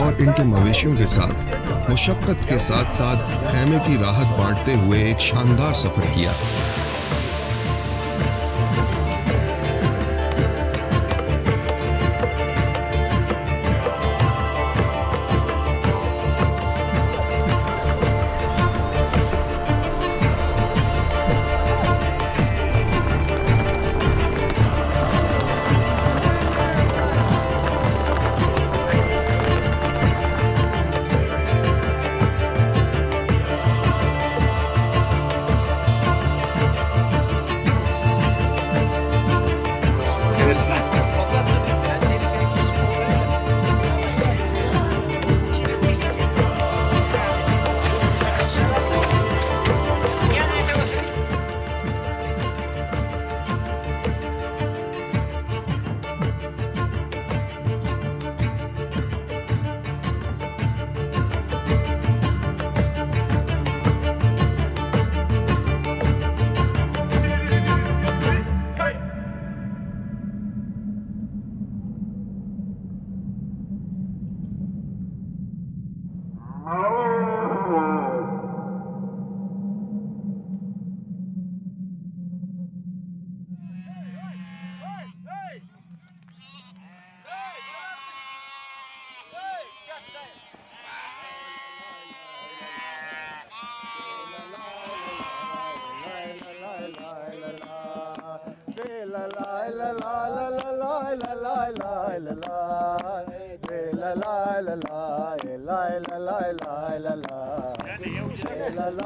اور ان کے مویشیوں کے ساتھ مشقت کے ساتھ ساتھ خیمے کی راحت بانٹتے ہوئے ایک شاندار سفر کیا۔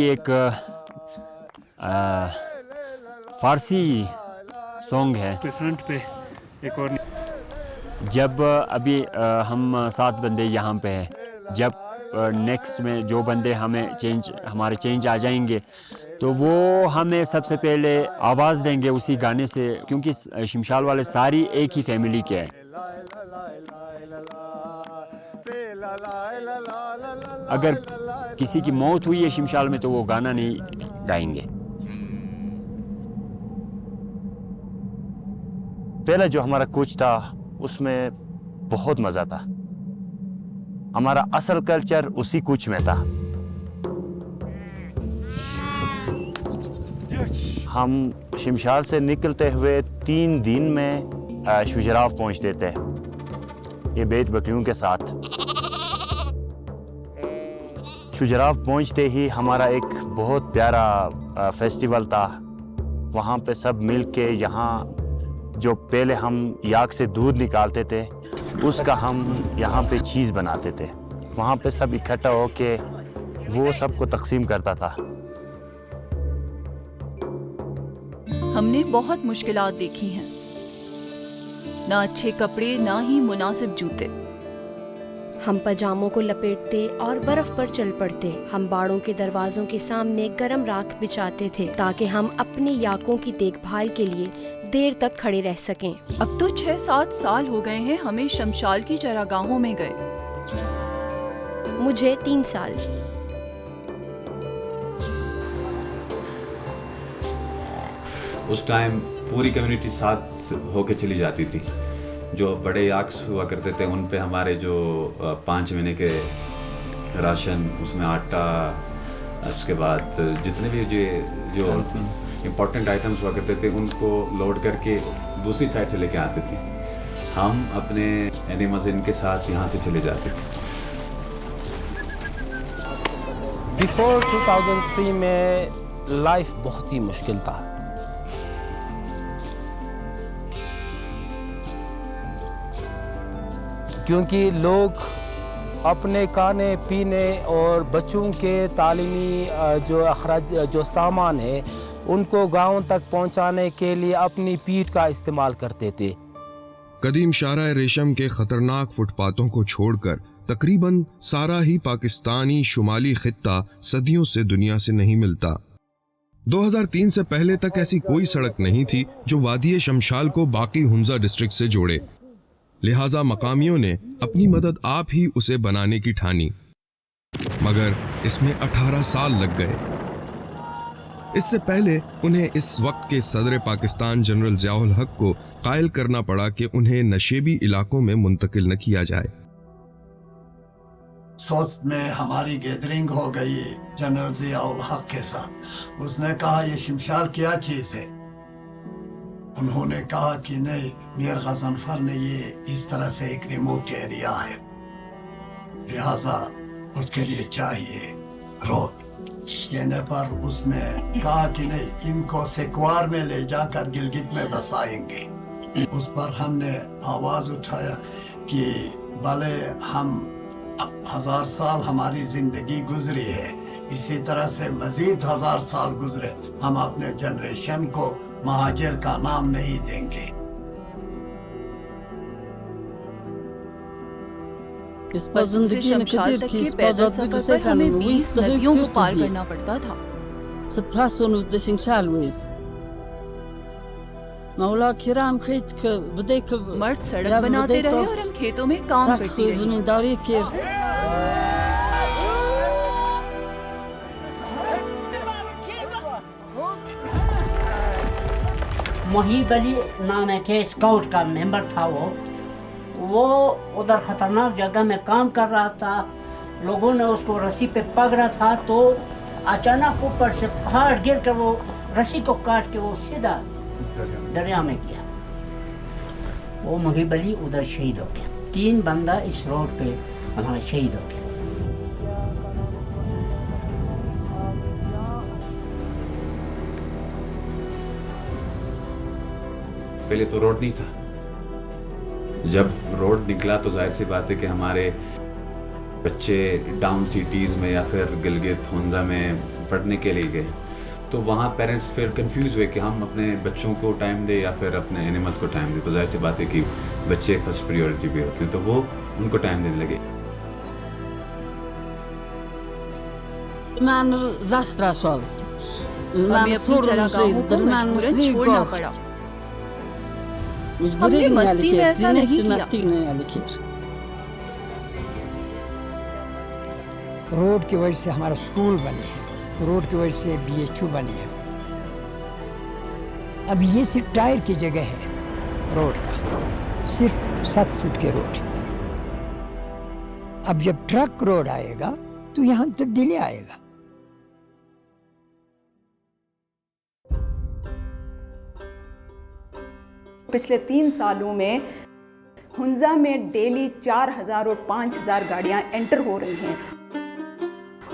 یہ ایک فارسی سانگ ہے۔ فرنٹ پہ ایک اور جب ابھی ہم 7 بندے یہاں پہ ہیں، جب نیکسٹ میں جو بندے ہمارے چینج آ جائیں گے تو وہ ہمیں سب سے پہلے آواز دیں گے اسی گانے سے، کیونکہ شمشال والے ساری ایک ہی فیملی کے ہیں۔ اگر کسی کی موت ہوئی ہے شمشال میں تو وہ گانا نہیں گائیں گے۔ پہلا جو ہمارا کوچ تھا اس میں بہت مزہ تھا، ہمارا اصل کلچر اسی کوچ میں تھا۔ ہم شمشال سے نکلتے ہوئے 3 دن میں شجراف پہنچتے تھے یہ بیٹ بکریوں کے ساتھ۔ شجراف پہنچتے ہی ہمارا ایک بہت پیارا فیسٹیول تھا، وہاں پہ سب مل کے یہاں جو پہلے ہم یاک سے دودھ نکالتے تھے اس کا ہم یہاں پہ چیز بناتے تھے، وہاں پہ سب اکٹھا ہو کے وہ سب کو تقسیم کرتا تھا۔ ہم نے بہت مشکلات دیکھی ہیں، نہ اچھے کپڑے نہ ہی مناسب جوتے۔ ہم پاجاموں کو لپیٹتے اور برف پر چل پڑتے۔ ہم باڑوں کے دروازوں کے سامنے گرم راکھ بچھاتے تھے تاکہ ہم اپنی یاکوں کی دیکھ بھال کے لیے دیر تک کھڑے رہ سکیں۔ اب تو 6-7 سال ہو گئے ہیں ہمیں شمشال کی چراگاہوں میں گئے۔ مجھے 3 سال۔ اس ٹائم پوری کمیونٹی ساتھ ہو کے چلی جاتی تھی۔ جو بڑے یاکس ہوا کرتے تھے ان پہ ہمارے جو 5 مہینے کے راشن، اس میں آٹا، اس کے بعد جتنے بھی جو امپورٹنٹ آئٹمس ہوا کرتے تھے ان کو لوڈ کر کے دوسری سائڈ سے لے کے آتے تھے۔ ہم اپنے اینیملز ان کے ساتھ یہاں سے چلے جاتے تھے۔ بیفور 2003 میں لائف بہت ہی مشکل تھا۔ کیونکہ لوگ اپنے کھانے پینے اور بچوں کے تعلیمی جو اخراج جو سامان ہے ان کو گاؤں تک پہنچانے کے لیے اپنی پیٹھ کا استعمال کرتے تھے۔ قدیم شاہراہ ریشم کے خطرناک فٹ پاتھوں کو چھوڑ کر تقریباً سارا ہی پاکستانی شمالی خطہ صدیوں سے دنیا سے نہیں ملتا۔ 2003 سے پہلے تک ایسی کوئی سڑک نہیں تھی جو وادی شمشال کو باقی ہنزا ڈسٹرکٹ سے جوڑے، لہٰذا مقامیوں نے اپنی مدد آپ ہی اسے بنانے کی ٹھانی، مگر اس میں 18 سال لگ گئے۔ اس سے پہلے انہیں اس وقت کے صدر پاکستان جنرل ضیاء الحق کو قائل کرنا پڑا کہ انہیں نشیبی علاقوں میں منتقل نہ کیا جائے۔ سوست میں ہماری گیدرنگ ہو گئی جنرل ضیاء الحق کے ساتھ۔ اس نے کہا یہ شمشال کیا چیز ہے؟ انہوں نے کہا کہ نہیں، میر غضنفر نے یہ اس طرح سے ایک ریموٹ ایریا ہے، لہذا اس کے لیے چاہیے روڈ۔ کہنے پر اس نے کہا کہ نہیں، ان کو سیکوار میں لے جا کر گلگت میں بسائیں گے۔ اس پر ہم نے آواز اٹھایا کہ بھلے ہم 1000 سال ہماری زندگی گزری ہے، اسی طرح سے مزید 1000 سال گزرے، ہم اپنے جنریشن کو مہاجر کا نام نہیں دیں گے۔ سے شمشاد تک کے پیدل سفر پر ہمیں 20 ندیوں کو پار کرنا پڑتا تھا۔ مرد سڑک بناتے رہے اور ہم کھیتوں میں کام کرتے رہے۔ محیب علی نام ہے کہ اسکاؤٹ کا ممبر تھا، وہ ادھر خطرناک جگہ میں کام کر رہا تھا، لوگوں نے اس کو رسی پہ پکڑا تھا، تو اچانک اوپر سے پہاڑ گر کر وہ رسی کو کاٹ کے وہ سیدھا دریا میں گیا۔ وہ محیب علی ادھر شہید ہو گیا۔ 3 بندہ اس روڈ پہ ہمارے شہید ہو گیا۔ پہلے تو روڈ نہیں تھا، جب روڈ نکلا تو ظاہر سی بات ہے کہ ہمارے بچے ڈاؤن سٹیز میں یا پھر گلگت ہنزا میں پڑھنے کے لیے گئے، تو وہاں پیرنٹس پھر کنفیوز ہوئے کہ ہم اپنے بچوں کو ٹائم دیں یا پھر اپنے اینیملز کو ٹائم دیں۔ تو ظاہر سی بات ہے کہ بچے فرسٹ پریورٹی پہ ہوتے ہیں، تو وہ ان کو ٹائم دینے لگے۔ ہمیں اپنی چراگاہوں کو مجبوراً چھوڑنا پڑا۔ ہم نے مستی میں ایسا نہیں کیا۔ روڈ کی وجہ سے ہمارا سکول بنے ہیں، روڈ کی وجہ سے BHO بنے ہیں۔ اب یہ صرف ٹائر کی جگہ ہے روڈ کا، صرف 7 فٹ کے روڈ۔ اب جب ٹرک روڈ آئے گا تو یہاں تبدیلی آئے گا۔ پچھلے 3 سالوں میں ہنزا میں ڈیلی 4000 اور 5000 گاڑیاں انٹر ہو رہی ہیں،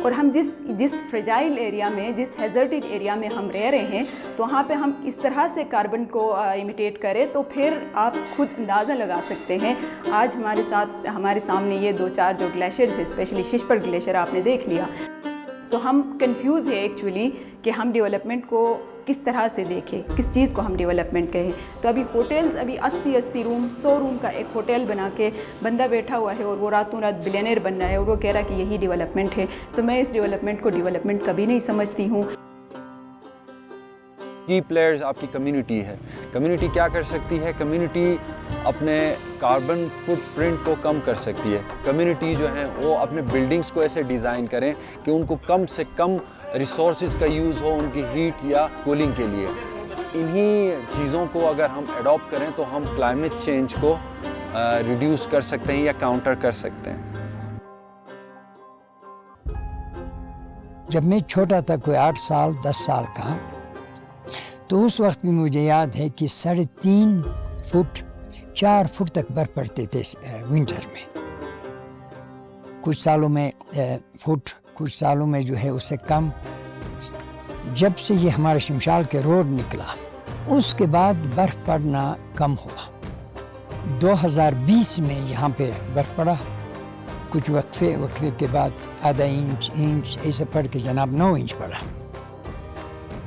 اور ہم جس فریجائل ایریا میں، جس ہیزرٹڈ ایریا میں ہم رہ رہے ہیں، تو وہاں پہ ہم اس طرح سے کاربن کو امیٹیٹ کریں تو پھر آپ خود اندازہ لگا سکتے ہیں۔ آج ہمارے سامنے یہ 2-4 جو گلیشیئرز ہیں، اسپیشلی ششپر گلیشیئر آپ نے دیکھ لیا، تو ہم کنفیوز ہیں ایکچولی کہ ہم ڈیولپمنٹ کو کس طرح سے دیکھیں، کس چیز کو ہم ڈیولپمنٹ کہیں۔ تو ابھی ہوٹلز، ابھی 80 روم، 100 روم کا ایک ہوٹل بنا کے بندہ بیٹھا ہوا ہے اور وہ راتوں رات بلینئر بن رہا ہے، اور وہ کہہ رہا ہے کہ یہی ڈیولپمنٹ ہے۔ تو میں اس ڈیولپمنٹ کو ڈیولپمنٹ کبھی نہیں سمجھتی ہوں۔ کی پلیئرز آپ کی کمیونٹی ہے۔ کمیونٹی کیا کر سکتی ہے؟ کمیونٹی اپنے کاربن فٹ پرنٹ کو کم کر سکتی ہے۔ کمیونٹی جو ہے وہ اپنے بلڈنگز کو ایسے ڈیزائن کریں کہ ان کو کم سے کم ریسورسز کا یوز ہو ان کی ہیٹ یا کولنگ کے لیے۔ انہی چیزوں کو اگر ہم ایڈاپٹ کریں تو ہم کلائمیٹ چینج کو ریڈیوس کر سکتے ہیں یا کاؤنٹر کر سکتے ہیں۔ جب میں چھوٹا تھا، کوئی 8 سال 10 سال کا، تو اس وقت بھی مجھے یاد ہے کہ 3.5 فٹ 4 فٹ تک برف پڑتے تھے ونٹر میں۔ کچھ سالوں میں فٹ، کچھ سالوں میں جو ہے اس سے کم۔ جب سے یہ ہمارے شمشال کے روڈ نکلا، اس کے بعد برف پڑنا کم ہوا۔ 2020 میں یہاں پہ برف پڑا، کچھ وقفے کے بعد آدھا انچ ایسے پڑھ کے جناب 9 انچ پڑا۔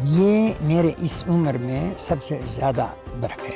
یہ میرے اس عمر میں سب سے زیادہ برف ہے۔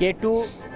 K2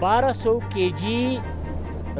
1200 kg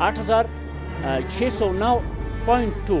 8609.2।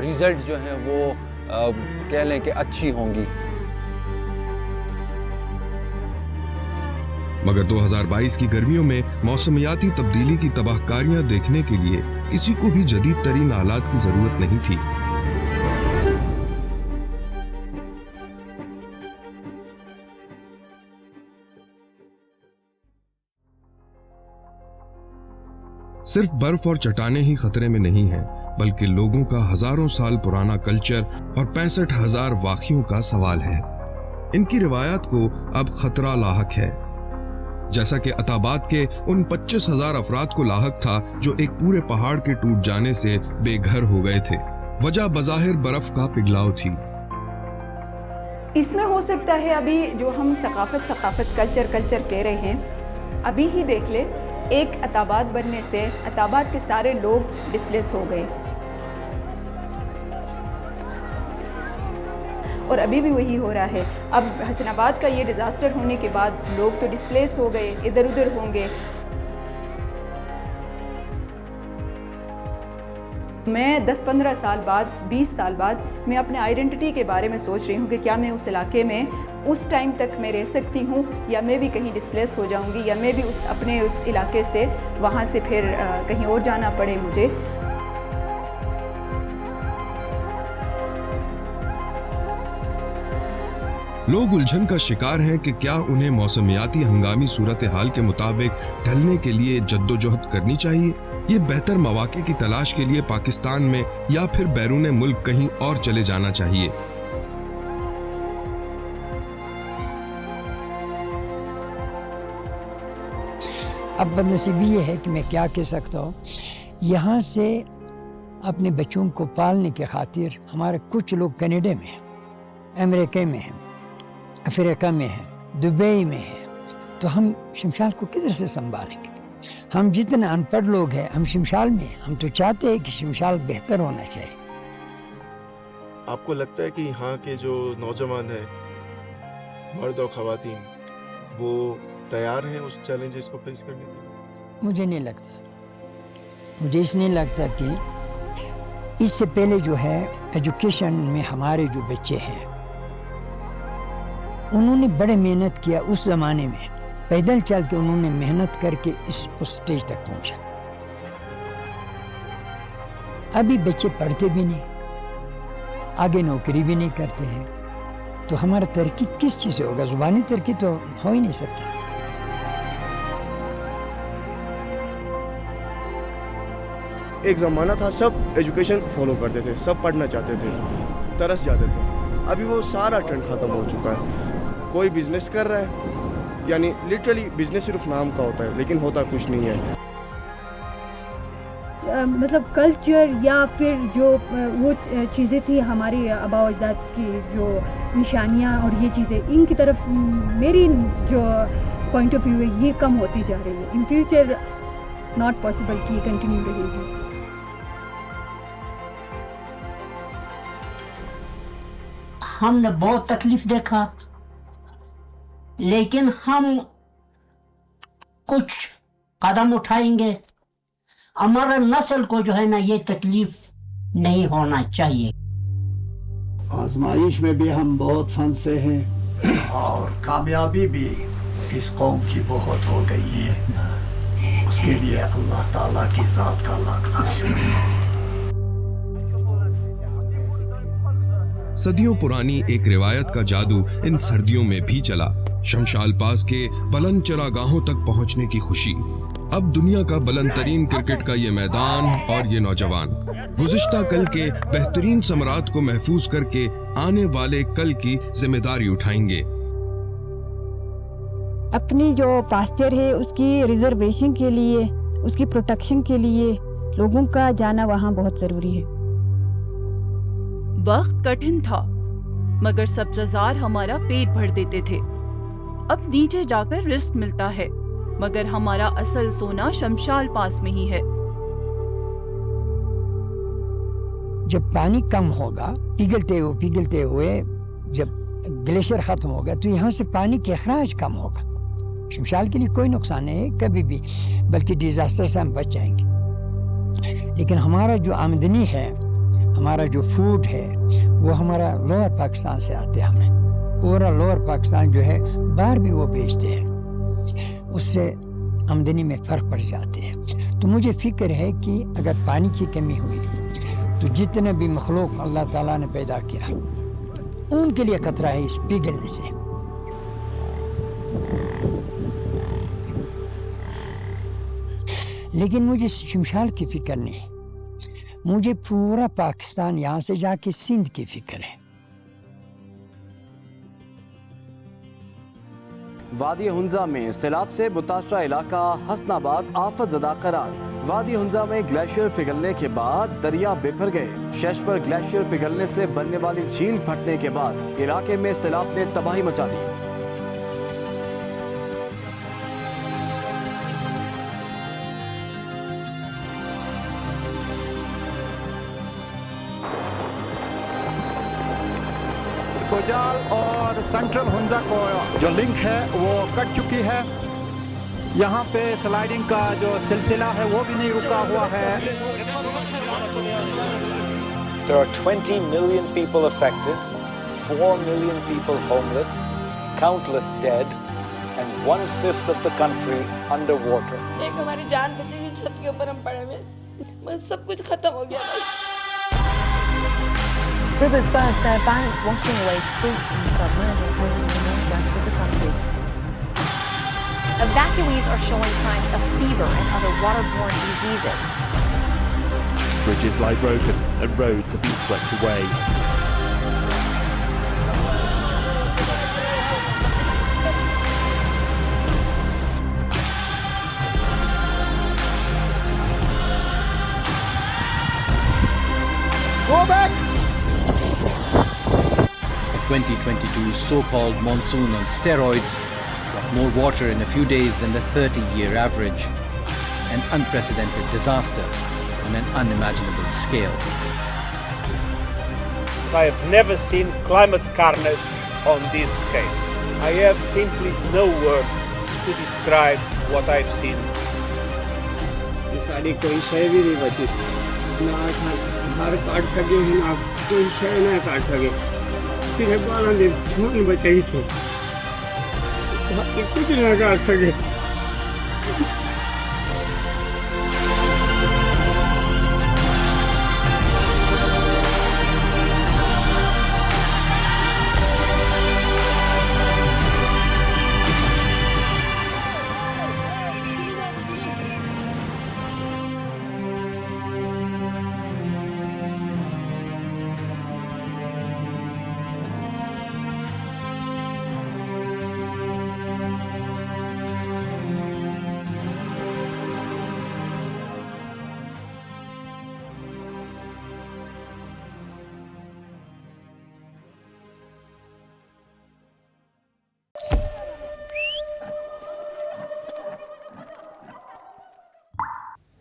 ریزلٹ جو ہیں وہ کہہ لیں کہ اچھی ہوں گی. مگر 2022 کی گرمیوں میں موسمیاتی تبدیلی کی تباہ کاریاں دیکھنے کے لیے کسی کو بھی جدید ترین آلات کی ضرورت نہیں تھی. صرف برف اور چٹانیں ہی خطرے میں نہیں ہیں، بلکہ لوگوں کا ہزاروں سال پرانا کلچر اور 65,000 واقعوں کا سوال ہے. ان کی روایات کو اب خطرہ لاحق ہے، جیسا کہ عطاباد کے ان 25,000 افراد کو لاحق تھا جو ایک پورے پہاڑ کے ٹوٹ جانے سے بے گھر ہو گئے تھے. وجہ بظاہر برف کا پگھلاؤ تھی. اس میں ہو سکتا ہے ابھی جو ہم ثقافت کلچر کہہ رہے ہیں، ابھی ہی دیکھ لے ایک عطاباد بننے سے عطاباد کے سارے لوگ ڈسپلیس ہو گئے، اور ابھی بھی وہی ہو رہا ہے. اب حسن آباد کا یہ ڈیزاسٹر ہونے کے بعد لوگ تو ڈسپلیس ہو گئے، ادھر ادھر ہوں گے. میں 10-15 سال بعد 20 سال بعد میں اپنے آئیڈینٹی کے بارے میں سوچ رہی ہوں کہ کیا میں اس علاقے میں اس ٹائم تک میں رہ سکتی ہوں، یا میں بھی کہیں ڈسپلیس ہو جاؤں گی، یا میں بھی اپنے اس علاقے سے وہاں سے پھر کہیں اور جانا پڑے مجھے. لوگ الجھن کا شکار ہیں کہ کیا انہیں موسمیاتی ہنگامی صورتحال کے مطابق ڈھلنے کے لیے جدوجہد کرنی چاہیے، یہ بہتر مواقع کی تلاش کے لیے پاکستان میں یا پھر بیرون ملک کہیں اور چلے جانا چاہیے. اب بدنصیبی یہ ہے کہ میں کیا کہہ سکتا ہوں، یہاں سے اپنے بچوں کو پالنے کی خاطر ہمارے کچھ لوگ کینیڈا میں ہیں، امریکہ میں ہیں، افریقہ میں ہیں، دبئی میں ہیں. تو ہم شمشال کو کدھر سے سنبھالیں گے؟ ہم جتنے ان پڑھ لوگ ہیں ہم شمشال میں ہیں. ہم تو چاہتے ہیں کہ شمشال بہتر ہونا چاہیے. آپ کو لگتا ہے کہ یہاں کے جو نوجوان ہیں، مرد اور خواتین، وہ تیار ہیں اس چیلنجز کو فیس کرنے کے لیے؟ مجھے نہیں لگتا. مجھے اس نہیں لگتا کہ اس سے پہلے جو ہے ایجوکیشن میں ہمارے جو بچے ہیں انہوں نے بڑے محنت کیا. اس زمانے میں پیدل چل کے انہوں نے محنت کر کے اس سٹیج تک پہنچا. ابھی بچے پڑھتے بھی نہیں، آگے نوکری بھی نہیں کرتے ہیں، تو ہمارا ترقی کس چیز سے ہوگا؟ زبانی ترقی تو ہو ہی نہیں سکتا. ایک زمانہ تھا سب ایجوکیشن فالو کرتے تھے، سب پڑھنا چاہتے تھے، ترس جاتے تھے. ابھی وہ سارا ٹرینڈ ختم ہو چکا ہے. کوئی بزنس کر رہا ہے، یعنی لٹرلی بزنس صرف نام کا ہوتا ہے لیکن ہوتا کچھ نہیں ہے. مطلب کلچر یا پھر جو وہ چیزیں تھی ہماری آباء و اجداد کی جو نشانیاں اور یہ چیزیں، ان کی طرف میری جو پوائنٹ آف ویو ہے یہ کم ہوتی جا رہی ہے. ان فیوچر ناٹ پاسبل کہ یہ کنٹینیو رہے گی. ہم نے بہت تکلیف دیکھا، لیکن ہم کچھ قدم اٹھائیں گے. ہمارا نسل کو جو ہے نا یہ تکلیف نہیں ہونا چاہیے. آزمائش میں بھی ہم بہت پھنسے ہیں اور کامیابی بھی اس قوم کی بہت ہو گئی ہے. اس کے لیے اللہ تعالیٰ کی ذات کا لاکھ لاکھ شکریہ. صدیوں پرانی ایک روایت کا جادو ان سردیوں میں بھی چلا. شمشال پاس کے بلند چراگاہوں تک پہنچنے کی خوشی. اب دنیا کا بلند ترین کرکٹ کا یہ میدان اور یہ نوجوان گزشتہ کل کے بہترین ثمرات کو محفوظ کر کے آنے والے کل کی ذمہ داری اٹھائیں گے. اپنی جو پاسچر ہے اس کی ریزرویشن کے لیے، اس کی پروٹیکشن کے لیے لوگوں کا جانا وہاں بہت ضروری ہے. وقت کٹھن تھا مگر سبززار ہمارا پیٹ بھر دیتے تھے. اب نیچے جا کر رزق ملتا ہے مگر ہمارا اصل سونا شمشال پاس میں ہی ہے. جب پانی کم ہوگا، پگھلتے ہوئے جب گلیشیئر ختم ہوگا تو یہاں سے پانی کے اخراج کم ہوگا. شمشال کے لیے کوئی نقصان نہیں ہے کبھی بھی، بلکہ ڈیزاسٹر سے ہم بچ جائیں گے. لیکن ہمارا جو آمدنی ہے، ہمارا جو فوڈ ہے وہ ہمارا لوور پاکستان سے آتے ہیں، ہمیں پورا لوور پاکستان جو ہے باہر بھی وہ بیچتے ہیں، اس سے آمدنی میں فرق پڑ جاتے ہیں۔ تو مجھے فکر ہے کہ اگر پانی کی کمی ہوئی تو جتنے بھی مخلوق اللہ تعالیٰ نے پیدا کیا ان کے لیے خطرہ ہے اس پگھلنے سے۔ لیکن مجھے شمشال کی فکر نہیں، مجھے پورا پاکستان یہاں سے جا کے سندھ کی فکر ہے۔ وادی ہنزا میں سیلاب سے متاثرہ علاقہ حسن آباد آفت زدہ قرار۔ وادی ہنزا میں گلیشیئر پگھلنے کے بعد دریا بپھر گئے۔ شش پر گلیشیئر پگھلنے سے بننے والی جھیل پھٹنے کے بعد علاقے میں سیلاب نے تباہی مچا دی۔ کوجال اور سینٹرل ہنزا کو جو لنک ہے وہ کٹ چکی ہے۔ یہاں پہ سلائیڈنگ کا جو سلسلہ ہے وہ بھی نہیں رکا ہوا ہے۔ There are 20 million people affected, 4 million people homeless, countless dead, and 1/5 of the country underwater. ایک ہماری جان بچی ہوئی چھت کے اوپر ہم پڑے ہوئے، بس سب کچھ ختم ہو گیا بس۔ Rivers burst their banks, washing away streets and submerging homes in the northwest of the country. Evacuees are showing signs of fever and other waterborne diseases. Bridges lie broken and roads have been swept away. Go back! 2022 so-called monsoon on steroids brought more water in a few days than the 30-year average. An unprecedented disaster on an unimaginable scale. I have never seen climate carnage on this scale. I have simply no words to describe what I've seen. ساری کوئی شے بھی نہیں بچی، نہ گھر کاٹ سکے ہیں نہ کوئی شے نہ کاٹ سکے، صرف بالاں دی جان بچائی سے باقی کچھ نہ کاٹ سکے۔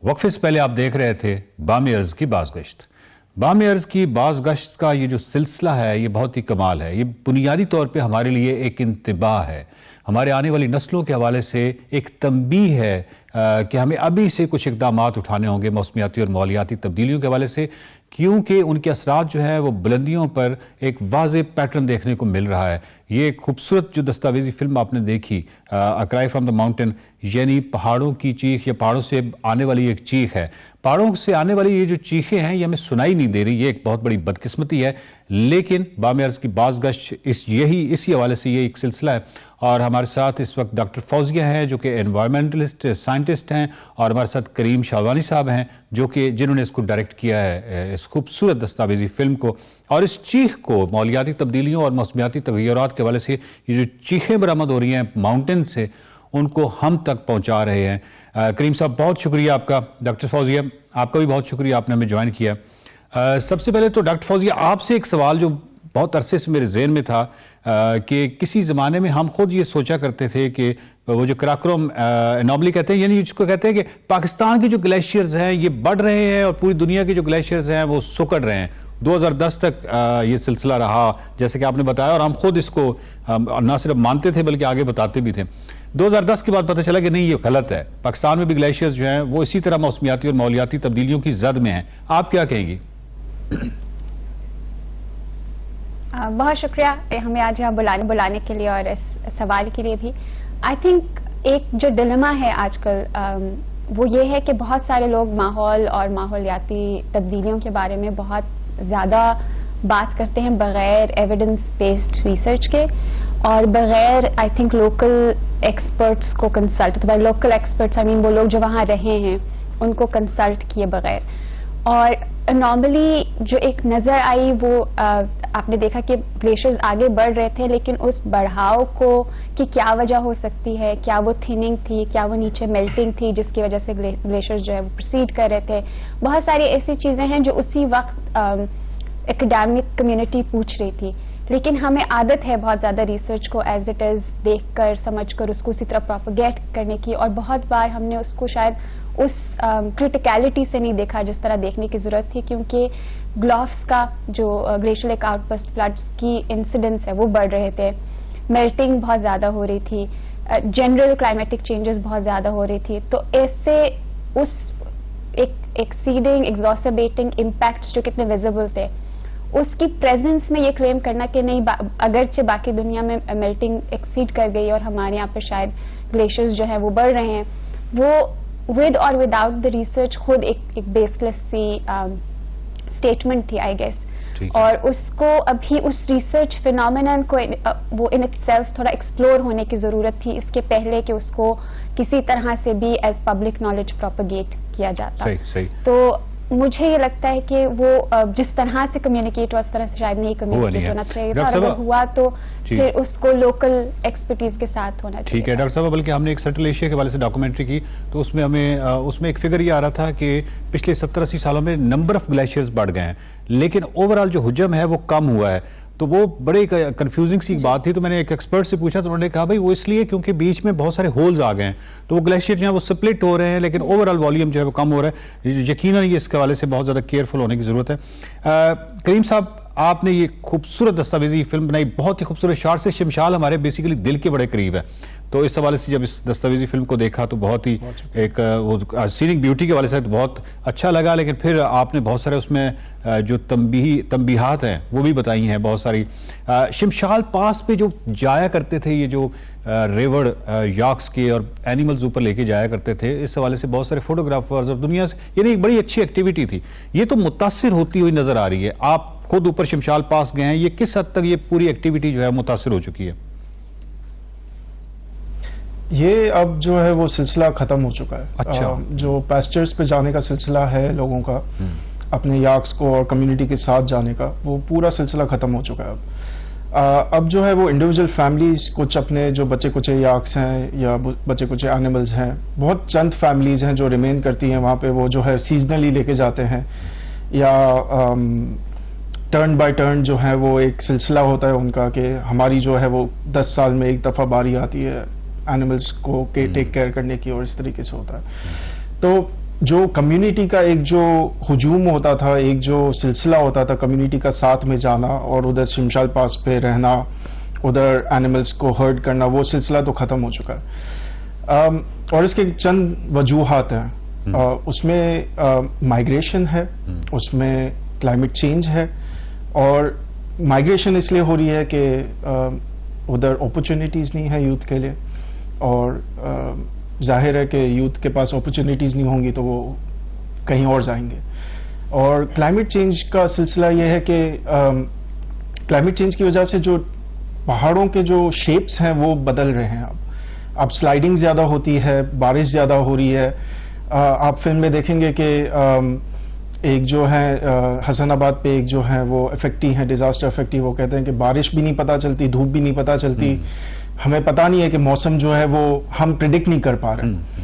وقفے سے پہلے آپ دیکھ رہے تھے بامی ارض کی بازگشت۔ بامی ارض کی بازگشت کا یہ جو سلسلہ ہے یہ بہت ہی کمال ہے۔ یہ بنیادی طور پہ ہمارے لیے ایک انتباہ ہے، ہمارے آنے والی نسلوں کے حوالے سے ایک تنبیہ ہے کہ ہمیں ابھی سے کچھ اقدامات اٹھانے ہوں گے موسمیاتی اور ماحولیاتی تبدیلیوں کے حوالے سے، کیونکہ ان کے اثرات جو ہیں وہ بلندیوں پر ایک واضح پیٹرن دیکھنے کو مل رہا ہے۔ یہ ایک خوبصورت جو دستاویزی فلم آپ نے دیکھی اے کرائے فرام دا ماؤنٹین، یعنی پہاڑوں کی چیخ یا پہاڑوں سے آنے والی ایک چیخ ہے۔ پہاڑوں سے آنے والی یہ جو چیخیں ہیں یہ ہمیں سنائی نہیں دے رہی، یہ ایک بہت بڑی بدقسمتی ہے، لیکن بامی ارض کی بازگشت اسی حوالے سے یہ ایک سلسلہ ہے۔ اور ہمارے ساتھ اس وقت ڈاکٹر فوزیہ ہیں جو کہ انوائرمنٹلسٹ سائنٹسٹ ہیں، اور ہمارے ساتھ کریم شاہوانی صاحب ہیں جنہوں نے اس کو ڈائریکٹ کیا ہے، اس خوبصورت دستاویزی فلم کو۔ اور اس چیخ کو ماحولیاتی تبدیلیوں اور موسمیاتی تغیرات کے حوالے سے یہ جو چیخیں برآمد ہو رہی ہیں ماؤنٹین سے، ان کو ہم تک پہنچا رہے ہیں۔ کریم صاحب بہت شکریہ آپ کا۔ ڈاکٹر فوزیہ آپ کا بھی بہت شکریہ، آپ نے ہمیں جوائن کیا۔ سب سے پہلے تو ڈاکٹر فوزیہ آپ سے ایک سوال جو بہت عرصے سے میرے ذہن میں تھا کہ کسی زمانے میں ہم خود یہ سوچا کرتے تھے کہ وہ جو کراکروم انوملی کہتے ہیں، یعنی جس کو کہتے ہیں کہ پاکستان کے جو گلیشیئرز ہیں یہ بڑھ رہے ہیں اور پوری دنیا کے جو گلیشیئرز ہیں وہ سکڑ رہے ہیں۔ 2010 تک یہ سلسلہ رہا جیسے کہ آپ نے بتایا، اور ہم خود اس کو نہ صرف مانتے تھے بلکہ آگے بتاتے بھی تھے۔ 2010 کے بعد پتہ چلا کہ نہیں یہ غلط ہے، پاکستان میں بھی گلیشیئرز جو ہیں وہ اسی طرح موسمیاتی اور ماحولیاتی تبدیلیوں کی زد میں ہیں۔ آپ کیا کہیں گی؟ بہت شکریہ ہمیں آج یہاں بلانے کے لیے اور اس سوال کے لیے بھی. آئی تھنک ایک جو ڈیلیما ہے آج کل وہ یہ ہے کہ بہت سارے لوگ ماحول اور ماحولیاتی تبدیلیوں کے بارے میں بہت زیادہ بات کرتے ہیں بغیر ایویڈنس بیسڈ ریسرچ کے اور بغیر آئی تھنک لوکل ایکسپرٹس کو کنسلٹ. بائی لوکل ایکسپرٹس آئی مین وہ لوگ جو وہاں رہے ہیں ان کو کنسلٹ کیے بغیر. اور نارملی جو ایک نظر آئی وہ آپ نے دیکھا کہ گلیشیئرز آگے بڑھ رہے تھے لیکن اس بڑھاؤ کو کی کیا وجہ ہو سکتی ہے, کیا وہ تھننگ تھی, کیا وہ نیچے میلٹنگ تھی جس کی وجہ سے گلیشیئرز جو ہے وہ پروسیڈ کر رہے تھے. بہت ساری ایسی چیزیں ہیں جو اسی وقت اکیڈیمک کمیونٹی پوچھ رہی تھی لیکن ہمیں عادت ہے بہت زیادہ ریسرچ کو ایز اٹ از دیکھ کر سمجھ کر اس کو اسی طرح پروپیگیٹ کرنے کی اور بہت بار ہم نے اس کو شاید اس کرٹیکلٹی سے نہیں دیکھا جس طرح دیکھنے کی ضرورت تھی کیونکہ گلوفس کا جو glacier lake outburst floods کی انسیڈنس ہے وہ بڑھ رہے تھے, میلٹنگ بہت زیادہ ہو رہی تھی, جنرل کلائمیٹک چینجز بہت زیادہ ہو رہی تھی. تو ایسے اس ایکسیڈنگ ایگزاسربیٹنگ امپیکٹس جو کتنے ویزیبل تھے اس کی پریزنس میں یہ کلیم کرنا کہ نہیں اگرچہ باقی دنیا میں میلٹنگ ایکسیڈ کر گئی اور ہمارے یہاں پہ شاید گلیشیئرز جو ہیں وہ بڑھ رہے ہیں, وہ ود اور وداؤٹ دا ریسرچ خود ایک بیس لیس سی اسٹیٹمنٹ تھی آئی گیس. اور اس کو ابھی اس ریسرچ فینومینن کو وہ ان اٹ سیلف تھوڑا ایکسپلور ہونے کی ضرورت تھی اس کے پہلے کہ اس کو کسی طرح سے بھی ایز پبلک نالج پروپیگیٹ کیا جاتا. تو مجھے یہ لگتا ہے کہ وہ جس طرح سے کمیونیکیٹ ہو اس طرح سے شاید نہیں کمیونیکیٹ ہونا چاہیے تھا, اگر ہوا تو پھر اس کو لوکل ایکسپرٹیز کے ساتھ ہونا چاہیے. ٹھیک ہے ڈاکٹر صاحب, بلکہ ہم نے ایک سینٹرل ایشیا کے حوالے سے ڈاکومنٹری کی تو اس میں ہمیں اس میں ایک فگر یہ آ رہا تھا کہ پچھلے 70-80 سالوں میں نمبر آف گلیشیئرز بڑھ گئے ہیں لیکن اوور آل جو حجم ہے وہ کم ہوا ہے. تو وہ بڑے کنفیوزنگ سی بات تھی. تو میں نے ایک ایکسپرٹ سے پوچھا تو انہوں نے کہا بھائی وہ اس لیے کیونکہ بیچ میں بہت سارے ہولز آ گئے ہیں تو وہ گلیشیئر جو ہیں وہ سپلٹ ہو رہے ہیں لیکن اوور آل والیوم جو ہے وہ کم ہو رہا ہے. یقیناً یہ اس کے حوالے سے بہت زیادہ کیئرفل ہونے کی ضرورت ہے. کریم صاحب, آپ نے یہ خوبصورت دستاویزی فلم بنائی, بہت ہی خوبصورت شاٹ سے. شمشال ہمارے بیسیکلی دل کے بڑے قریب ہے تو اس حوالے سے جب اس دستاویزی فلم کو دیکھا تو بہت ہی ایک سینک بیوٹی کے حوالے سے بہت اچھا لگا لیکن پھر آپ نے بہت سارے اس میں جو تنبیہات ہیں وہ بھی بتائی ہیں بہت ساری. شمشال پاس پہ جو جایا کرتے تھے یہ جو ریور یاکس کے اور اینیملز اوپر لے کے جایا کرتے تھے, اس حوالے سے بہت سارے فوٹوگرافرز اور دنیا سے یعنی ایک بڑی اچھی ایکٹیویٹی تھی. یہ تو متاثر ہوتی ہوئی نظر آ رہی ہے. آپ خود اوپر شمشال پاس گئے ہیں, یہ کس حد تک یہ پوری ایکٹیویٹی جو ہے متاثر ہو چکی ہے؟ یہ اب جو ہے وہ سلسلہ ختم ہو چکا ہے. اچھا. جو پیسچرز پہ جانے کا سلسلہ ہے لوگوں کا اپنے یاکس کو اور کمیونٹی کے ساتھ جانے کا, وہ پورا سلسلہ ختم ہو چکا ہے. اب جو ہے وہ انڈیویجول فیملیز کچھ اپنے جو بچے کچے یاکس ہیں یا بچے کچے اینیملز ہیں, بہت چند فیملیز ہیں جو ریمین کرتی ہیں وہاں پہ, وہ جو ہے سیزنلی لے کے جاتے ہیں یا ٹرن بائی ٹرن جو ہے وہ ایک سلسلہ ہوتا ہے ان کا کہ ہماری جو ہے وہ 10 سال میں ایک دفعہ باری آتی ہے اینیملز کو ٹیک کیئر کرنے کی, اور اس طریقے سے ہوتا ہے. تو جو کمیونٹی کا ایک جو ہجوم ہوتا تھا, ایک جو سلسلہ ہوتا تھا کمیونٹی کا ساتھ میں جانا اور ادھر شمشال پاس پہ رہنا, ادھر اینیملز کو ہرٹ کرنا, وہ سلسلہ تو ختم ہو چکا ہے. اور اس کے چند وجوہات ہیں. اس میں مائیگریشن ہے, اس میں کلائمیٹ چینج ہے, اور مائیگریشن اس لیے ہو رہی ہے کہ ادھر اپرچونیٹیز نہیں ہے یوتھ کے لیے, اور ظاہر ہے کہ یوتھ کے پاس اپرچونیٹیز نہیں ہوں گی تو وہ کہیں اور جائیں گے. اور کلائمیٹ چینج کا سلسلہ یہ ہے کہ کلائمیٹ چینج کی وجہ سے جو پہاڑوں کے جو شیپس ہیں وہ بدل رہے ہیں. اب سلائڈنگ زیادہ ہوتی ہے, بارش زیادہ ہو رہی ہے. آپ فلم میں دیکھیں گے کہ ایک جو ہے حسن آباد پہ ایک جو ہے وہ افیکٹی ہیں, ڈیزاسٹر افیکٹی, وہ کہتے ہیں کہ بارش بھی نہیں پتہ چلتی, دھوپ بھی نہیں پتہ چلتی, ہمیں پتہ نہیں ہے کہ موسم جو ہے وہ ہم پریڈکٹ نہیں کر پا رہے.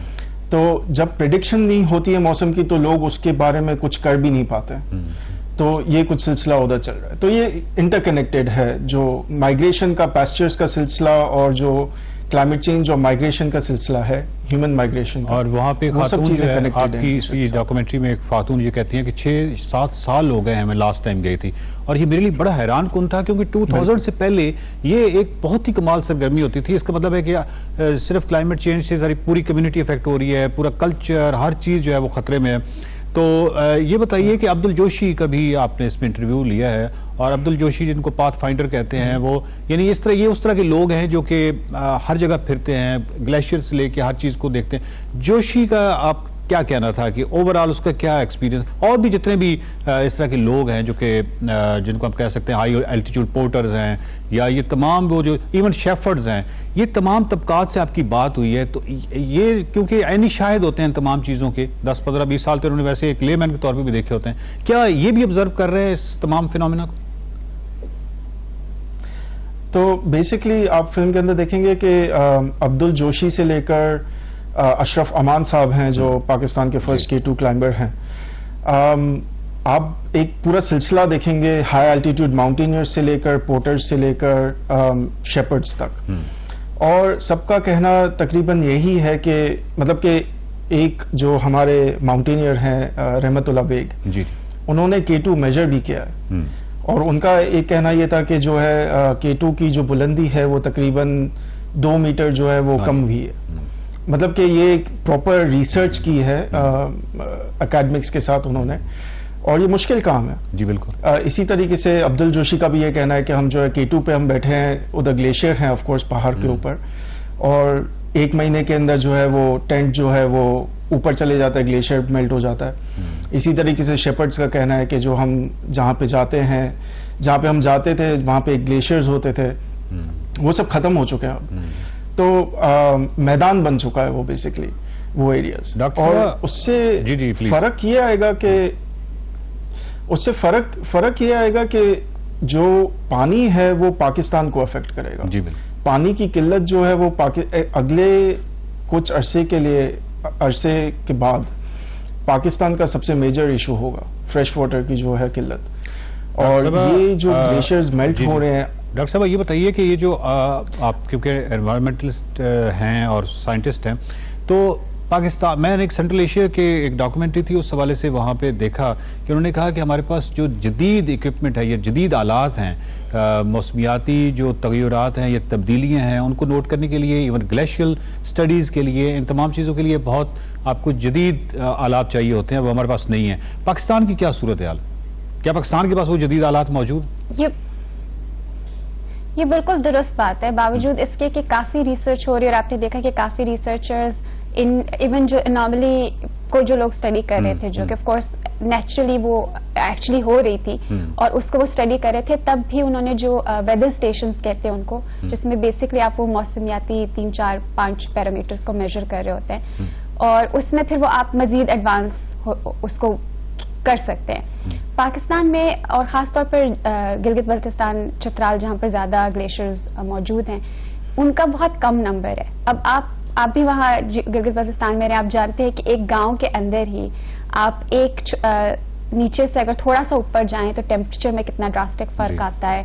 تو جب پریڈکشن نہیں ہوتی ہے موسم کی تو لوگ اس کے بارے میں کچھ کر بھی نہیں پاتے. تو یہ کچھ سلسلہ ادھر چل رہا ہے. تو یہ انٹر کنیکٹڈ ہے, جو مائیگریشن کا پیسچرز کا سلسلہ اور جو کلائمیٹ چینج اور مائیگریشن کا سلسلہ ہے, ہیومن مائیگریشن. اور وہاں پہ خاتون جو ہے آپ کی اسی ڈاکومنٹری میں ایک خاتون یہ کہتی ہیں کہ 6-7 سال ہو گئے ہیں میں لاسٹ ٹائم گئی تھی, اور یہ میرے لیے بڑا حیران کن تھا کیونکہ 2000 سے پہلے یہ ایک بہت ہی کمال سرگرمی ہوتی تھی. اس کا مطلب ہے کہ صرف کلائمیٹ چینج سے ساری پوری کمیونٹی افیکٹ ہو رہی ہے, پورا کلچر ہر چیز جو ہے وہ خطرے میں ہے. تو یہ بتائیے کہ عبد الجوشی کا بھی آپ نے اس میں انٹرویو لیا ہے، اور عبد الجوشی جن کو پاتھ فائنڈر کہتے ہیں، وہ یعنی اس طرح کے لوگ ہیں جو کہ ہر جگہ پھرتے ہیں، گلیشیئر سے لے کے ہر چیز کو دیکھتے ہیں. جوشی کا آپ کیا کہنا تھا کہ اوورآل اس کا کیا ایکسپیرینس، اور بھی جتنے بھی اس طرح کے لوگ ہیں جو کہ جن کو ہم کہہ سکتے ہیں ہائی الٹیٹیوڈ پورٹرز ہیں، یا یہ تمام وہ جو ایون شیفرڈز ہیں، یہ تمام طبقات سے آپ کی بات ہوئی ہے، تو یہ کیونکہ عینی شاہد ہوتے ہیں ان تمام چیزوں کے، 10 15 20 سال تو انہوں نے ویسے ایک لے مین کے طور پہ بھی دیکھے ہوتے ہیں، کیا یہ بھی آبزرو کر رہے ہیں اس تمام فینومینا کو؟ تو بیسکلی آپ فلم کے اندر دیکھیں گے کہ عبد الجوشی سے لے کر اشرف امان صاحب ہیں جو پاکستان کے فرسٹ K2 کلائمبر ہیں، آپ ایک پورا سلسلہ دیکھیں گے ہائی الٹیٹیوڈ ماؤنٹینئر سے لے کر پورٹرز سے لے کر شیپرڈز تک، اور سب کا کہنا تقریباً یہی ہے کہ مطلب کہ ایک جو ہمارے ماؤنٹینئر ہیں رحمت اللہ بیگ، انہوں نے K2 میجر بھی کیا ہے، اور ان کا ایک کہنا یہ تھا کہ جو ہے K2 کی جو بلندی ہے وہ تقریباً 2 میٹر جو ہے وہ کم ہوئی ہے، مطلب کہ یہ ایک پراپر ریسرچ کی ہے اکیڈمکس کے ساتھ انہوں نے، اور یہ مشکل کام ہے. جی بالکل. اسی طریقے سے عبد الجوشی کا بھی یہ کہنا ہے کہ ہم جو ہے K2 پہ ہم بیٹھے ہیں، ادھر گلیشیئر ہیں آف کورس پہاڑ کے اوپر، اور 1 مہینے کے اندر جو ہے وہ ٹینٹ جو ہے وہ اوپر چلے جاتا ہے، گلیشیئر میلٹ ہو جاتا ہے. اسی طریقے سے شیپرڈز کا کہنا ہے کہ جو ہم جہاں پہ جاتے ہیں، جہاں پہ ہم جاتے تھے وہاں پہ گلیشیئرز ہوتے تھے، وہ سب ختم ہو چکے ہیں اب، تو میدان بن چکا ہے وہ بیسکلی وہ ایریاز. اور اس سے فرق یہ آئے گا کہ اس سے فرق یہ آئے گا کہ جو پانی ہے وہ پاکستان کو افیکٹ کرے گا. پانی کی قلت جو ہے وہ اگلے کچھ عرصے کے بعد پاکستان کا سب سے میجر ایشو ہوگا، فریش واٹر کی جو ہے قلت، اور یہ جو گلیشیئرز میلٹ ہو رہے ہیں. ڈاکٹر صاحب یہ بتائیے کہ یہ جو آپ کیونکہ انوائرمنٹلسٹ ہیں اور سائنٹسٹ ہیں، تو پاکستان، میں نے ایک سینٹرل ایشیا کے ایک ڈاکومنٹری تھی اس حوالے سے وہاں پہ دیکھا کہ انہوں نے کہا کہ ہمارے پاس جو جدید اکوپمنٹ ہے یا جدید آلات ہیں، موسمیاتی جو تغیرات ہیں یا تبدیلیاں ہیں ان کو نوٹ کرنے کے لیے، ایون گلیشیل سٹڈیز کے لیے، ان تمام چیزوں کے لیے بہت آپ کو جدید آلات چاہیے ہوتے ہیں، وہ ہمارے پاس نہیں ہیں. پاکستان کی کیا صورتحال؟ کیا پاکستان کے پاس وہ جدید آلات موجود؟ یہ بالکل درست بات ہے، باوجود اس کے کہ کافی ریسرچ ہو رہی ہے، اور آپ نے دیکھا کہ کافی ریسرچرز ایون جو اناملی کو جو لوگ اسٹڈی کر رہے تھے، جو کہ آف کورس نیچرلی وہ ایکچولی ہو رہی تھی، اور اس کو وہ اسٹڈی کر رہے تھے، تب بھی انہوں نے جو ویدر اسٹیشنز کہتے ہیں ان کو، جس میں بیسکلی آپ وہ موسمیاتی 3 4 5 پیرامیٹرز کو میجر کر رہے ہوتے ہیں، اور اس میں پھر وہ آپ مزید ایڈوانس اس کو کر سکتے ہیں. پاکستان میں اور خاص طور پر گلگت بلتستان، چترال جہاں پر زیادہ گلیشیئرز موجود ہیں، ان کا بہت کم نمبر ہے. اب آپ بھی وہاں گلگت بلتستان میں رہے، آپ جانتے ہیں کہ ایک گاؤں کے اندر ہی آپ ایک نیچے سے اگر تھوڑا سا اوپر جائیں تو ٹیمپریچر میں کتنا ڈراسٹک فرق آتا ہے،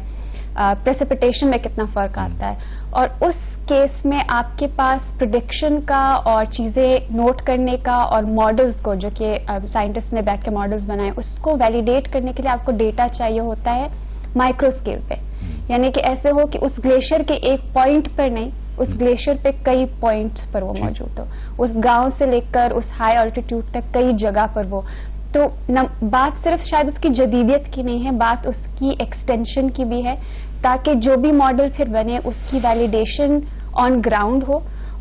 پریسپیٹیشن میں کتنا فرق آتا ہے، اور اس کیس میں آپ کے پاس پریڈکشن کا اور چیزیں نوٹ کرنے کا اور ماڈلز کو، جو کہ سائنٹسٹ نے بیٹھ کے ماڈلز بنائے، اس کو ویلیڈیٹ کرنے کے لیے آپ کو ڈیٹا چاہیے ہوتا ہے مائکرو اسکیل پہ، یعنی کہ ایسے ہو کہ اس گلیشیئر کے ایک پوائنٹ پر نہیں، اس گلیشیئر پہ کئی پوائنٹس پر وہ موجود ہو، اس گاؤں سے لے کر اس ہائی آلٹیٹیوڈ تک کئی جگہ پر وہ. تو بات صرف شاید اس کی جدیدیت کی نہیں ہے، بات اس کی ایکسٹینشن کی بھی ہے، تاکہ جو بھی ماڈل پھر بنے اس کی ویلیڈیشن آن گراؤنڈ ہو،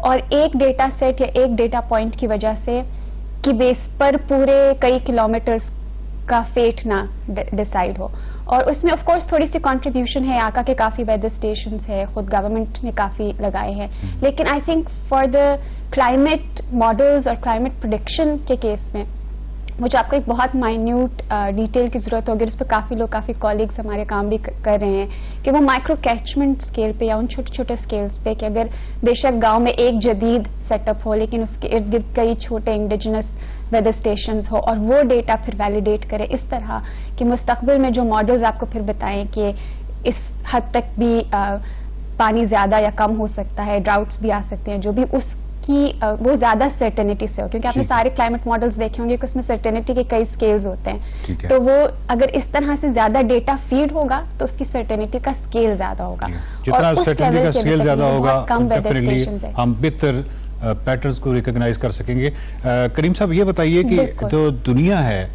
اور ایک ڈیٹا سیٹ یا ایک ڈیٹا پوائنٹ کی وجہ سے کی بیس پر پورے کئی کلومیٹرز کا فیٹ نہ ڈیسائیڈ ہو. اور اس میں آف کورس تھوڑی سی کنٹریبیوشن ہے آقا کے، کافی ویدر اسٹیشنز ہے، خود گورنمنٹ نے کافی لگائے ہیں، لیکن I think for the climate models اور کلائمیٹ پریڈکشن کے کیس میں مجھے آپ کو ایک بہت مائنیوٹ ڈیٹیل کی ضرورت ہوگی، جس پہ کافی لوگ، کافی کالیگز ہمارے کام بھی کر رہے ہیں، کہ وہ مائکرو کیچمنٹ اسکیل پہ یا ان چھوٹے چھوٹے اسکیلز پہ، کہ اگر بے شک گاؤں میں ایک جدید سیٹ اپ ہو لیکن اس کے ارد گرد کئی چھوٹے انڈیجنس ویدر اسٹیشنز ہو، اور وہ ڈیٹا پھر ویلیڈیٹ کرے اس طرح کہ مستقبل میں جو ماڈلز آپ کو پھر بتائیں کہ اس حد تک بھی پانی زیادہ یا کم ہو سکتا ہے، ڈراؤٹس بھی آ سکتے ہیں، جو بھی اس کی وہ زیادہ سرٹینٹی سے ہو، کیونکہ آپ نے سارے کلائمیٹ ماڈلز دیکھے ہوں گے کہ اس میں سرٹینٹی کے کئی اسکیلز ہوتے ہیں، تو وہ اگر اس طرح سے زیادہ ڈیٹا فیڈ ہوگا تو اس کی سرٹینٹی کا اسکیل زیادہ ہوگا، جتنا سرٹینٹی کا اسکیل زیادہ ہوگا ڈیفینیٹلی ہم بہتر پیٹرنز کو ریکگنائز کر سکیں گے. کریم صاحب یہ بتائیے کہ جو دنیا ہے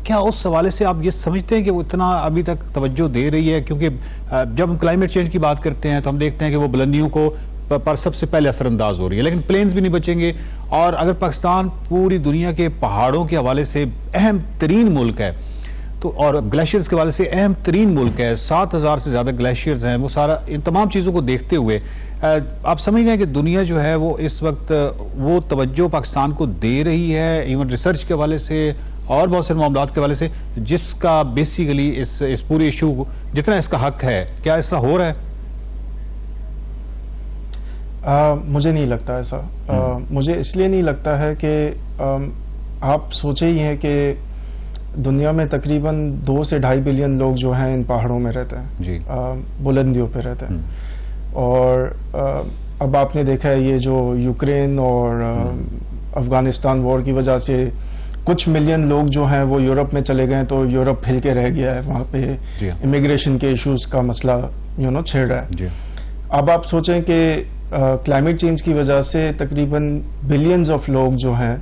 کیا اس حوالے سے آپ یہ سمجھتے ہیں کہ وہ اتنا ابھی تک توجہ دے رہی ہے؟ کیونکہ جب ہم کلائمیٹ چینج کی بات کرتے ہیں تو ہم دیکھتے ہیں کہ وہ بلندیوں کو پر سب سے پہلے اثر انداز ہو رہی ہے، لیکن پلینز بھی نہیں بچیں گے. اور اگر پاکستان پوری دنیا کے پہاڑوں کے حوالے سے اہم ترین ملک ہے تو اور گلیشیئرز کے حوالے سے اہم ترین ملک ہے، 7,000 سے زیادہ گلیشیئرز ہیں، وہ سارا ان تمام چیزوں کو دیکھتے ہوئے آپ سمجھ رہے ہیں کہ دنیا جو ہے وہ اس وقت وہ توجہ پاکستان کو دے رہی ہے ایون ریسرچ کے حوالے سے اور بہت سے معاملات کے حوالے سے، جس کا بیسیکلی اس پورے ایشو جتنا اس کا حق ہے، کیا ایسا ہو رہا ہے؟ مجھے نہیں لگتا ایسا. مجھے اس لیے نہیں لگتا ہے کہ آپ سوچے ہی ہیں کہ دنیا میں تقریباً 2 سے 2.5 بلین لوگ جو ہیں ان پہاڑوں میں رہتے ہیں جی، بلندیوں پہ رہتے ہیں. اور اب آپ نے دیکھا ہے یہ جو یوکرین اور افغانستان وار کی وجہ سے کچھ ملین لوگ جو ہیں وہ یورپ میں چلے گئے، تو یورپ ہل کے رہ گیا ہے، وہاں پہ امیگریشن کے ایشوز کا مسئلہ چھیڑ رہا ہے. اب آپ سوچیں کہ کلائمیٹ چینج کی وجہ سے تقریباً بلینز آف لوگ جو ہیں،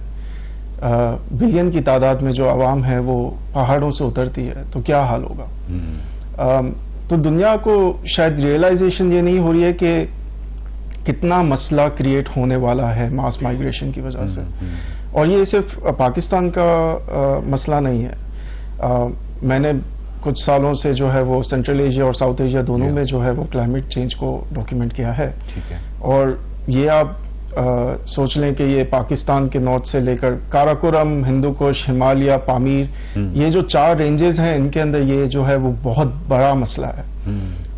بلین کی تعداد میں جو عوام ہے وہ پہاڑوں سے اترتی ہے، تو کیا حال ہوگا؟ تو دنیا کو شاید ریئلائزیشن یہ نہیں ہو رہی ہے کہ کتنا مسئلہ کریٹ ہونے والا ہے ماس مائیگریشن کی وجہ سے. اور یہ صرف پاکستان کا مسئلہ نہیں ہے. میں نے کچھ سالوں سے جو ہے وہ سینٹرل ایشیا اور ساؤتھ ایشیا دونوں میں جو ہے وہ کلائمیٹ چینج کو ڈاکیومنٹ کیا ہے. اور یہ آپ سوچ لیں کہ یہ پاکستان کے نارتھ سے لے کر کاراکورم، ہندو کش، ہمالیہ، پامیر، یہ جو 4 رینجز ہیں ان کے اندر یہ جو ہے وہ بہت بڑا مسئلہ ہے.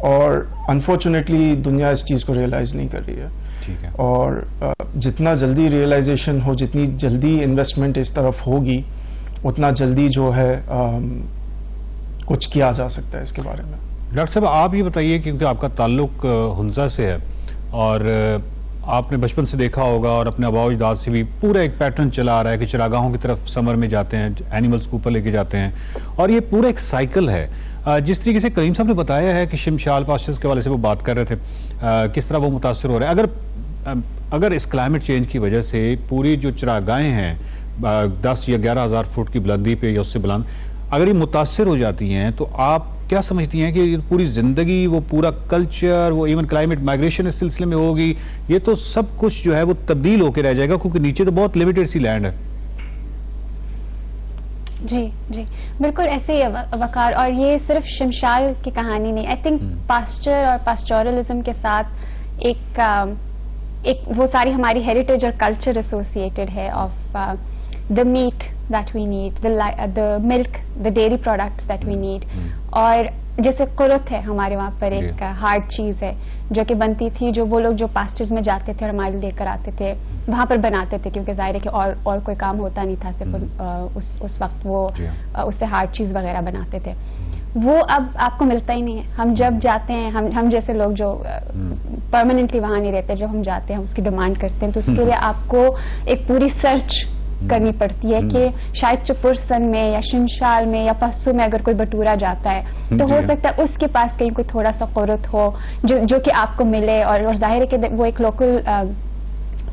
اور انفارچونیٹلی دنیا اس چیز کو ریئلائز نہیں کر رہی ہے. اور جتنا جلدی ریئلائزیشن ہو، جتنی جلدی انویسٹمنٹ اس طرف ہوگی، اتنا جلدی جو ہے کچھ کیا جا سکتا ہے اس کے بارے میں. ڈاکٹر صاحب آپ یہ بتائیے، کیونکہ آپ کا تعلق ہنزا سے ہے اور آپ نے بچپن سے دیکھا ہوگا اور اپنے آباء و اجداد سے بھی پورا ایک پیٹرن چلا آ رہا ہے کہ چراگاہوں کی طرف سمر میں جاتے ہیں، اینیملز کو اوپر لے کے جاتے ہیں، اور یہ پورا ایک سائیکل ہے. جس طریقے سے کریم صاحب نے بتایا ہے کہ شمشال پاسچرز کے حوالے سے وہ بات کر رہے تھے، کس طرح وہ متاثر ہو رہے ہیں. اگر اس کلائمیٹ چینج کی وجہ سے پوری جو چراگاہیں ہیں 10 یا 11,000 فٹ کی بلندی پہ یا اس سے بلند اگر یہ متاثر ہو جاتی ہیں، تو آپ کیا سمجھتی ہیں کہ یہ پوری زندگی، وہ پورا کلچر، وہ ایون کلائمیٹ مائیگریشن اس سلسلے میں ہوگی، یہ تو سب کچھ جو ہے وہ تبدیل ہو کے رہ جائے گا، کیونکہ نیچے تو بہت لیمیٹڈ سی لینڈ ہے. جی جی بالکل ایسے ہی وقار. اور یہ صرف شمشال کی کہانی نہیں، آئی تھنک پاسچر اور پاسچورلزم کے ساتھ ایک وہ ساری ہماری ہیریٹیج اور کلچر ایسوسیٹڈ ہے of the meat that we need, the milk, the dairy products that we need. اور جیسے قرت ہے ہمارے وہاں پر ایک ہارڈ چیز ہے جو کہ بنتی تھی، جو وہ لوگ جو پاسچرز میں جاتے تھے اور ہمارے لے کر آتے تھے وہاں پر بناتے تھے، کیونکہ ظاہر ہے کہ اور کوئی کام ہوتا نہیں تھا، صرف اس وقت وہ اس سے ہارڈ چیز وغیرہ بناتے تھے. وہ اب آپ کو ملتا ہی نہیں ہے. ہم جب جاتے ہیں، ہم جیسے لوگ جو پرماننٹلی وہاں نہیں رہتے، جب ہم جاتے ہیں اس کی ڈیمانڈ کرتے ہیں، تو اس کے لیے آپ کو ایک پوری سرچ کرنی پڑتی ہے کہ شاید چپرسن میں یا شمشال میں یا پسو میں اگر کوئی بٹورا جاتا ہے تو ہو سکتا ہے اس کے پاس کہیں کوئی تھوڑا سا قرت ہو جو کہ آپ کو ملے. اور ظاہر ہے کہ وہ ایک لوکل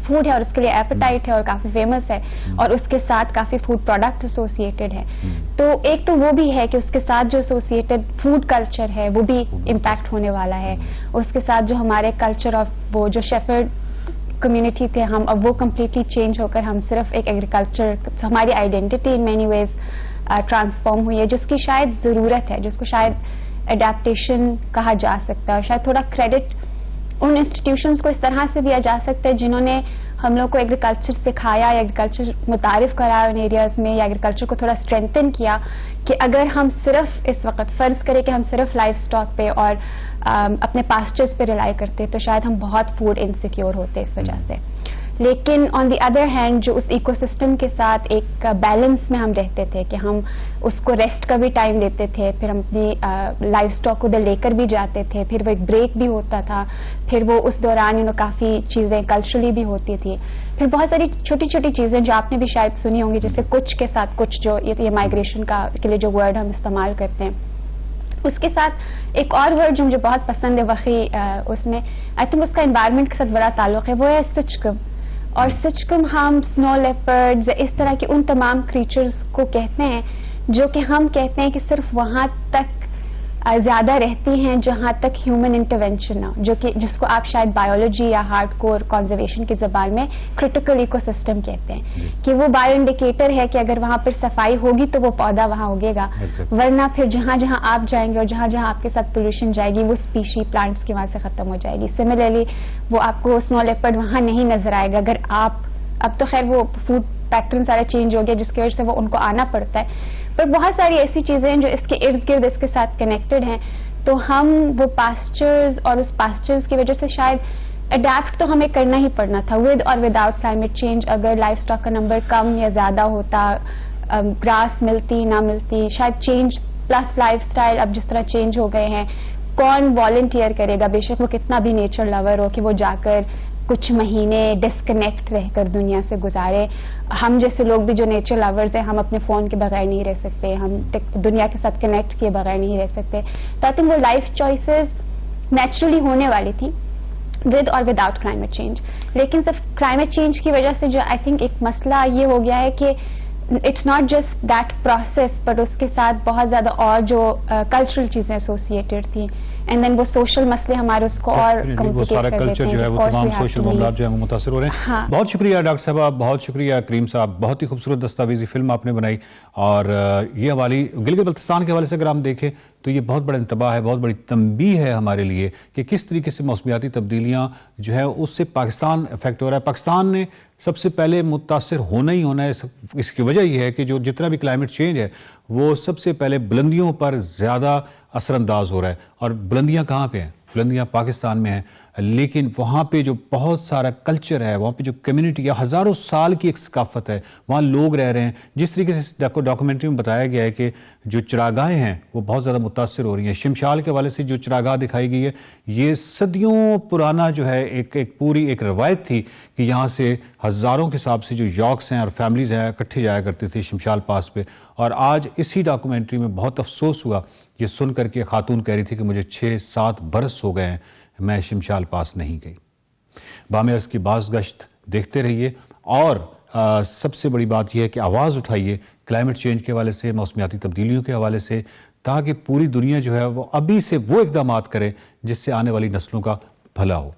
فوڈ ہے اور اس کے لیے ایپیٹائٹ ہے اور کافی فیمس ہے، اور اس کے ساتھ کافی فوڈ پروڈکٹ ایسوسیٹڈ ہے. تو ایک تو وہ بھی ہے کہ اس کے ساتھ جو ایسوسیٹڈ فوڈ کلچر ہے وہ بھی امپیکٹ ہونے والا ہے. اس کے ساتھ جو ہمارے کلچر آف وہ جو شیفرڈ کمیونٹی تھے، ہم اب وہ کمپلیٹلی چینج ہو کر ہم صرف ایک ایگریکلچر، ہماری identity in many ways transform ہوئی ہے، جس کی شاید ضرورت ہے، جس کو شاید اڈیپٹیشن کہا جا سکتا ہے. اور شاید تھوڑا کریڈٹ ان انسٹیٹیوشنس کو اس طرح سے دیا جا سکتا ہے جنہوں نے ہم لوگ کو ایگریکلچر سکھایا یا ایگریکلچر متعارف کرایا ان ایریاز میں، یا ایگریکلچر کو تھوڑا اسٹرینتھن کیا، کہ اگر ہم صرف اس وقت فرض کریں کہ ہم صرف لائف اسٹاک پہ اور اپنے پاسچرز پہ ریلائی کرتے تو شاید ہم بہت فوڈ انسیکیور ہوتے اس وجہ سے. لیکن آن دی ادر ہینڈ جو اس ایکو سسٹم کے ساتھ ایک بیلنس میں ہم رہتے تھے کہ ہم اس کو ریسٹ کا بھی ٹائم دیتے تھے، پھر ہم اپنی لائف اسٹاک کو ادھر لے کر بھی جاتے تھے، پھر وہ ایک بریک بھی ہوتا تھا، پھر وہ اس دوران کافی چیزیں کلچرلی بھی ہوتی تھی، پھر بہت ساری چھوٹی چھوٹی چیزیں جو آپ نے بھی شاید سنی ہوں گی، جیسے کچھ کے ساتھ کچھ، جو یہ مائیگریشن کا کے لیے جو ورڈ ہم استعمال کرتے ہیں. اس کے ساتھ ایک اور ورڈ جو مجھے بہت پسند ہے وقی، اس میں آئی تھنک اس کا انوائرمنٹ کے ساتھ بڑا تعلق ہے، وہ ہے سچکب. اور سچکم ہم سنو لیپرڈز اس طرح کے ان تمام کریچرز کو کہتے ہیں جو کہ ہم کہتے ہیں کہ صرف وہاں تک زیادہ رہتی ہیں جہاں تک ہیومن انٹرونشن نہ ہو، جو کہ جس کو آپ شاید بایولوجی یا ہارڈ کور کنزرویشن کی زبان میں کرٹیکل ایکو سسٹم کہتے ہیں، کہ وہ بایو انڈیکیٹر ہے کہ اگر وہاں پر صفائی ہوگی تو وہ پودا وہاں اگے گا، ورنہ پھر جہاں جہاں آپ جائیں گے اور جہاں جہاں آپ کے ساتھ پولوشن جائے گی وہ اسپیشی پلانٹس کی وہاں سے ختم ہو جائے گی. سملرلی وہ آپ کو سنو لیپرڈ وہاں نہیں نظر آئے گا اگر آپ، اب تو خیر وہ فوڈ پیٹرن سارا چینج ہو گیا جس کی وجہ سے وہ ان کو آنا پڑتا ہے، پر بہت ساری ایسی چیزیں ہیں جو اس کے ارد گرد اس کے ساتھ کنیکٹڈ ہیں. تو ہم وہ پاسچرز اور اس پاسچرز کی وجہ سے شاید اڈیپٹ تو ہمیں کرنا ہی پڑنا تھا ود اور وداؤٹ کلائمیٹ چینج. اگر لائف اسٹاک کا نمبر کم یا زیادہ ہوتا، گراس ملتی نہ ملتی، شاید چینج پلس لائف اسٹائل اب جس طرح چینج ہو گئے ہیں، کون والنٹیئر کرے گا، بے شک وہ کتنا بھی نیچر لور ہو، کہ وہ جا کر کچھ مہینے ڈسکنیکٹ رہ کر دنیا سے گزارے. ہم جیسے لوگ بھی جو نیچر لورز ہیں، ہم اپنے فون کے بغیر نہیں رہ سکتے، ہم دنیا کے ساتھ کنیکٹ کیے بغیر نہیں رہ سکتے. تو آئی تھنک وہ لائف چوائسیز نیچرلی ہونے والی تھی ود اور وداؤٹ کلائمیٹ چینج. لیکن صرف کلائمیٹ چینج کی وجہ سے جو آئی تھنک ایک مسئلہ یہ ہو گیا ہے کہ it's not just that process, but اس کے ساتھ بہت زیادہ اور جو کلچرل چیزیں ایسوسیٹڈ تھیں، اینڈ دین وہ سوشل مسئلے ہمارے اس کو اور وہ سارا کلچر جو ہے وہ تمام سوشل معاملات جو ہیں وہ متاثر ہو رہے ہیں. بہت شکریہ ڈاکٹر صاحبہ، بہت شکریہ کریم صاحب، بہت ہی خوبصورت دستاویزی فلم آپ نے بنائی. اور یہ حوالی گلگت بلتستان کے حوالے سے اگر ہم دیکھیں تو یہ بہت بڑا انتباہ ہے، بہت بڑی تنبیہ ہے ہمارے لیے کہ کس طریقے سے موسمیاتی تبدیلیاں جو ہے اس سے پاکستان افیکٹ ہو رہا ہے. پاکستان نے سب سے پہلے متاثر ہونا ہی ہونا ہے. اس کی وجہ یہ ہے کہ جو جتنا بھی کلائمیٹ چینج ہے وہ سب سے پہلے بلندیوں پر زیادہ اثر انداز ہو رہا ہے. اور بلندیاں کہاں پہ ہیں؟ بلندیاں پاکستان میں ہیں، لیکن وہاں پہ جو بہت سارا کلچر ہے، وہاں پہ جو کمیونٹی ہے، ہزاروں سال کی ایک ثقافت ہے، وہاں لوگ رہ رہے ہیں. جس طریقے سے ڈاکومنٹری میں بتایا گیا ہے کہ جو چراگاہیں ہیں وہ بہت زیادہ متاثر ہو رہی ہیں. شمشال کے حوالے سے جو چراگاہ دکھائی گئی ہے یہ صدیوں پرانا جو ہے ایک پوری ایک روایت تھی کہ یہاں سے ہزاروں کے حساب سے جو یاکس ہیں اور فیملیز ہیں اکٹھے جایا کرتے تھے شمشال پاس پہ. اور آج اسی ڈاکومنٹری میں بہت افسوس ہوا یہ سن کر کے خاتون کہہ رہی تھی کہ مجھے 6-7 برس ہو گئے ہیں میں شمشال پاس نہیں گئی. بامِ عرض کی باز گشت دیکھتے رہیے اور سب سے بڑی بات یہ ہے کہ آواز اٹھائیے کلائمیٹ چینج کے حوالے سے، موسمیاتی تبدیلیوں کے حوالے سے، تاکہ پوری دنیا جو ہے وہ ابھی سے وہ اقدامات کرے جس سے آنے والی نسلوں کا بھلا ہو.